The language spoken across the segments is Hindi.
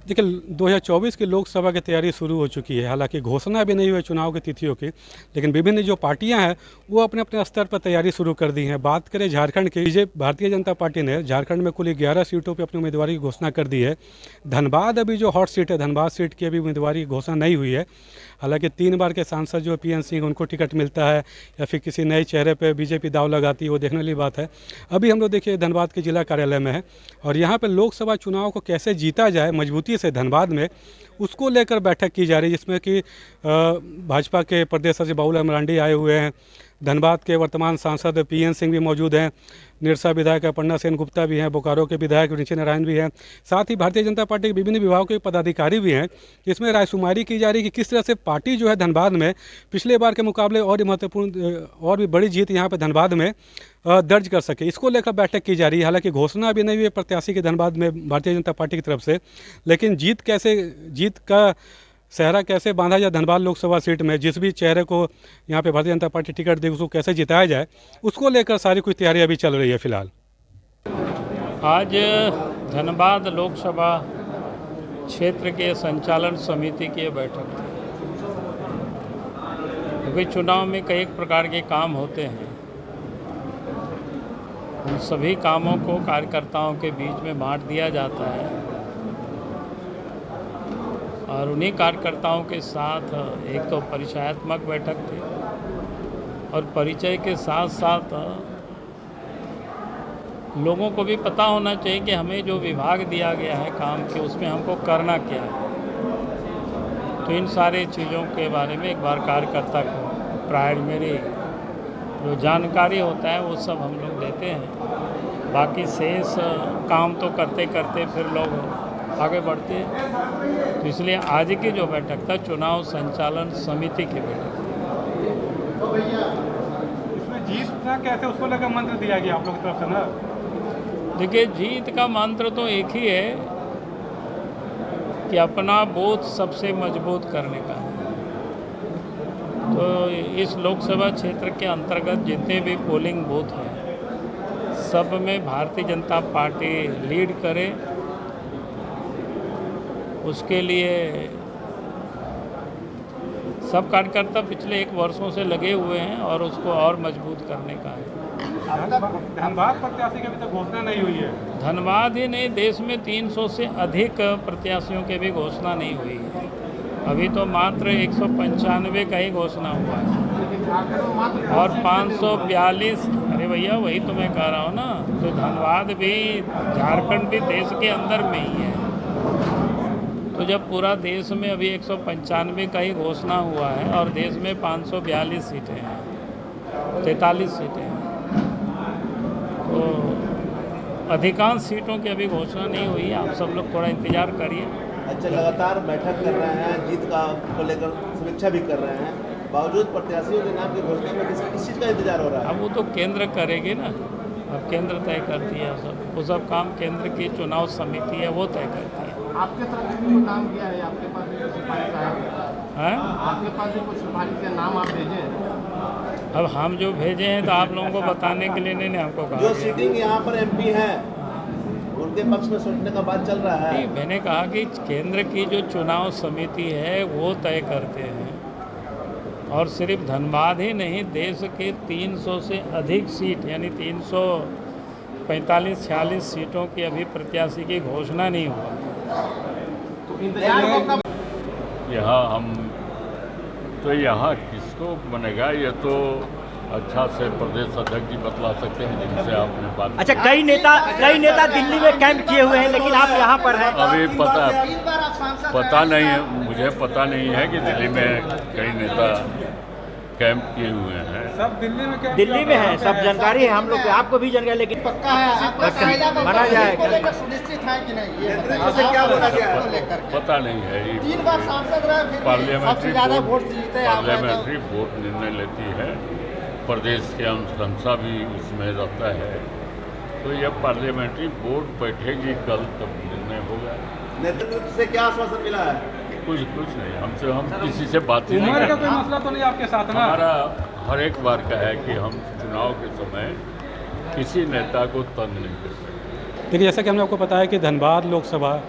देखिए 2024 की लोकसभा की तैयारी शुरू हो चुकी है। हालांकि घोषणा अभी नहीं हुई चुनाव की तिथियों की, लेकिन विभिन्न जो पार्टियां हैं वो अपने अपने स्तर पर तैयारी शुरू कर दी हैं। बात करें झारखंड की, बीजेपी भारतीय जनता पार्टी ने झारखंड में कुल 11 सीटों पर अपनी उम्मीदवारी की घोषणा कर दी है। धनबाद अभी जो हॉट सीट है, धनबाद सीट की अभी उम्मीदवारी की घोषणा नहीं हुई है। हालांकि 3 बार के सांसद जो PN सिंह उनको टिकट मिलता है या फिर किसी नए चेहरे पर बीजेपी दाव लगाती है, वो देखने वाली बात है। अभी हम लोग देखिए धनबाद के जिला कार्यालय में है और यहाँ पर लोकसभा चुनाव को कैसे जीता जाए मजबूती से धनबाद में, उसको लेकर बैठक की जा रही है, जिसमें कि भाजपा के प्रदेश सचिव बाबूलाल मरांडी आए हुए हैं। धनबाद के वर्तमान सांसद PN सिंह भी मौजूद हैं। निरसा विधायक अपर्णा सेन गुप्ता भी हैं। बोकारो के विधायक ऋषि नारायण भी हैं। साथ ही भारतीय जनता पार्टी के विभिन्न विभागों के पदाधिकारी भी हैं। इसमें रायशुमारी की जा रही है कि किस तरह से पार्टी जो है धनबाद में पिछले बार के मुकाबले और महत्वपूर्ण और भी बड़ी जीत यहाँ पर धनबाद में दर्ज कर सके, इसको लेकर बैठक की जा रही है। हालांकि घोषणा अभी नहीं हुई है प्रत्याशी की धनबाद में भारतीय जनता पार्टी की तरफ से, लेकिन जीत का सेहरा कैसे बांधा जाए धनबाद लोकसभा सीट में, जिस भी चेहरे को यहाँ पे भारतीय जनता पार्टी टिकट दे उसको कैसे जिताया जाए, उसको लेकर सारी कुछ तैयारी अभी चल रही है फिलहाल। आज धनबाद लोकसभा क्षेत्र के संचालन समिति की बैठक थी, क्योंकि चुनाव में कई प्रकार के काम होते हैं। उन सभी कामों को कार्यकर्ताओं के बीच में बांट दिया जाता है और उन्हीं कार्यकर्ताओं के साथ एक तो परिचयात्मक बैठक थी और परिचय के साथ साथ लोगों को भी पता होना चाहिए कि हमें जो विभाग दिया गया है काम के, उसमें हमको करना क्या है। तो इन सारी चीज़ों के बारे में एक बार कार्यकर्ता को प्राइमरी जो जानकारी होता है वो सब हम लोग देते हैं। बाकी शेष काम तो करते करते फिर लोग आगे बढ़ते हैं। तो इसलिए आज की जो बैठक था चुनाव संचालन समिति की बैठक थी। इसमें जीतना कैसे उसको लेकर मंत्र दिया गया आप लोग की तरफ से ना? देखिए, जीत का मंत्र तो एक ही है कि अपना बूथ सबसे मजबूत करने का है। तो इस लोकसभा क्षेत्र के अंतर्गत जितने भी पोलिंग बूथ हैं सब में भारतीय जनता पार्टी लीड करे, उसके लिए सब कार्यकर्ता पिछले 1 वर्षों से लगे हुए हैं और उसको और मजबूत करने का है। धनबाद प्रत्याशी की अभी तक घोषणा नहीं हुई है। धनबाद ही नहीं, देश में 300 से अधिक प्रत्याशियों की भी घोषणा नहीं हुई है। अभी तो मात्र 195 का ही घोषणा हुआ है और 542। अरे भैया, वही तो मैं कह रहा हूँ ना। तो धनबाद भी, झारखंड भी देश के अंदर में ही है। तो जब पूरा देश में अभी 195 का ही घोषणा हुआ है और देश में 542 सीटें हैं, 43 सीटें हैं, तो अधिकांश सीटों की अभी घोषणा नहीं हुई है। आप सब लोग थोड़ा इंतज़ार करिए। अच्छा, लगातार बैठक कर रहे हैं, जीत का को लेकर समीक्षा भी कर रहे हैं, बावजूद प्रत्याशियों के नाम की घोषणा में किस चीज़ का इंतजार हो रहा है? अब वो तो केंद्र करेगी ना। अब केंद्र तय करती है सब, वो सब काम केंद्र की चुनाव समिति है वो तय करती है। आपके तरफ से कोई काम किया है? आपके पास भी कोई सिफारिश आया है? आपके पास भी कोई सिफारिश या नाम आप भेजें? अब हम जो भेजे हैं तो आप लोगों को बताने के लिए नहीं हमको कहा। जो सीटिंग यहाँ पर MP है उनके पक्ष में सोचने का बात चल रहा है। मैंने कहा कि केंद्र की जो चुनाव समिति है वो तय करते हैं और सिर्फ धनबाद ही नहीं, देश के 300 से अधिक सीट यानी 345-46 सीटों की अभी प्रत्याशी की घोषणा नहीं हुआ। यहाँ हम तो यहाँ किसको बनेगा ये तो अच्छा से प्रदेश अध्यक्ष जी बतला सकते हैं, जिनसे आपने बात। अच्छा, कई नेता दिल्ली में कैंप किए हुए हैं, लेकिन आप यहाँ पर हैं। अभी पता नहीं है, मुझे पता नहीं है कि दिल्ली में कई नेता कैंप किए हुए हैं। सब दिल्ली में है, सब जानकारी है हम लोग को, आपको भी जानकारी, लेकिन पक्का है माना जाएगा। सुनिश्चित है कि नहीं? ये पता नहीं है। 3 बार सांसद रहे, पार्लियामेंट्री बोर्ड निर्णय लेती है, प्रदेश के अनुशंसा भी उसमें रहता है। तो यह पार्लियामेंट्री बोर्ड बैठेगी कल, तब निर्णय होगा। नेतृत्व से क्या आश्वासन मिला है? कुछ नहीं, हम किसी से बात ही नहीं करते। कोई मसला तो नहीं आपके साथ ना? हमारा हर एक बार का है कि हम चुनाव के समय किसी नेता को तंग नहीं कर सकते। देखिए, जैसा कि हमने आपको बताया कि धनबाद लोकसभा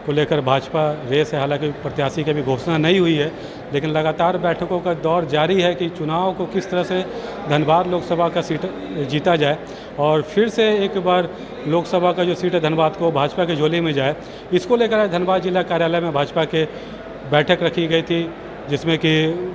को लेकर भाजपा रेस है। हालांकि प्रत्याशी की अभी घोषणा नहीं हुई है, लेकिन लगातार बैठकों का दौर जारी है कि चुनाव को किस तरह से धनबाद लोकसभा का सीट जीता जाए और फिर से एक बार लोकसभा का जो सीट है धनबाद को भाजपा के झोली में जाए। इसको लेकर धनबाद जिला कार्यालय में भाजपा के बैठक रखी गई थी, जिसमें कि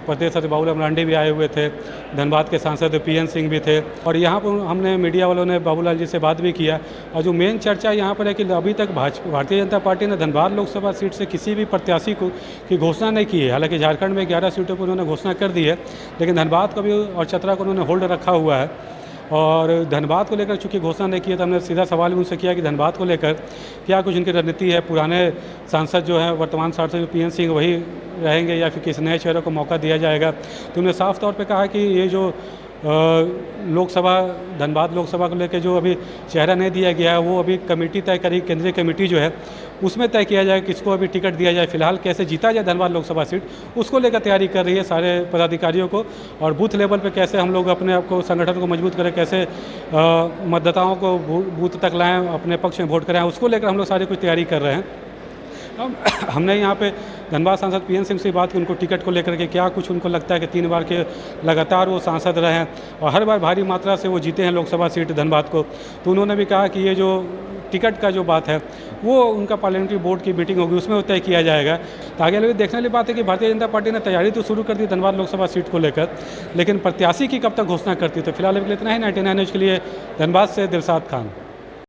प्रदेश अध्यक्ष बाबूलाल मरांडी भी आए हुए थे, धनबाद के सांसद पीएन सिंह भी थे और यहाँ पर हमने मीडिया वालों ने बाबूलाल जी से बात भी किया। और जो मेन चर्चा यहाँ पर है कि अभी तक भारतीय जनता पार्टी ने धनबाद लोकसभा सीट से किसी भी प्रत्याशी की घोषणा नहीं की है। हालांकि झारखंड में 11 सीटों पर उन्होंने घोषणा कर दी है, लेकिन धनबाद को भी और चतरा को उन्होंने होल्ड रखा हुआ है। और धनबाद को लेकर चूँकि घोषणा नहीं की है, तो हमने सीधा सवाल भी उनसे किया कि धनबाद को लेकर क्या कुछ उनकी रणनीति है। पुराने सांसद जो हैं, वर्तमान सांसद जो पीएन सिंह वही रहेंगे या फिर किसी नए चेहरे को मौका दिया जाएगा। तो उन्होंने साफ तौर पे कहा कि ये जो लोकसभा धनबाद लोकसभा को लेकर जो अभी चेहरा नहीं दिया गया है, वो अभी कमेटी तय करी, केंद्रीय कमेटी जो है उसमें तय किया जाए किसको अभी टिकट दिया जाए। फिलहाल कैसे जीता जाए धनबाद लोकसभा सीट, उसको लेकर तैयारी कर रही है सारे पदाधिकारियों को। और बूथ लेवल पे कैसे हम लोग अपने आप को संगठन को मजबूत करें, कैसे मतदाताओं को बूथ तक लाएं, अपने पक्ष में वोट कराएं, उसको लेकर हम लोग सारी कुछ तैयारी कर रहे हैं। हमने यहाँ पे धनबाद सांसद पीएन सिंह से बात की, उनको टिकट को लेकर के क्या कुछ उनको लगता है कि 3 बार के लगातार वो सांसद रहे हैं और हर बार भारी मात्रा से वो जीते हैं लोकसभा सीट धनबाद को। तो उन्होंने भी कहा कि ये जो टिकट का जो बात है वो उनका पार्लियामेंट्री बोर्ड की मीटिंग होगी, उसमें तय किया जाएगा। तो आगे लगे देखने वाली बात है कि भारतीय जनता पार्टी ने तैयारी तो शुरू कर दी धनबाद लोकसभा सीट को लेकर, लेकिन प्रत्याशी की कब तक घोषणा करती। तो फिलहाल इतना ही। 99 न्यूज़ के लिए धनबाद से दिलशाद खान।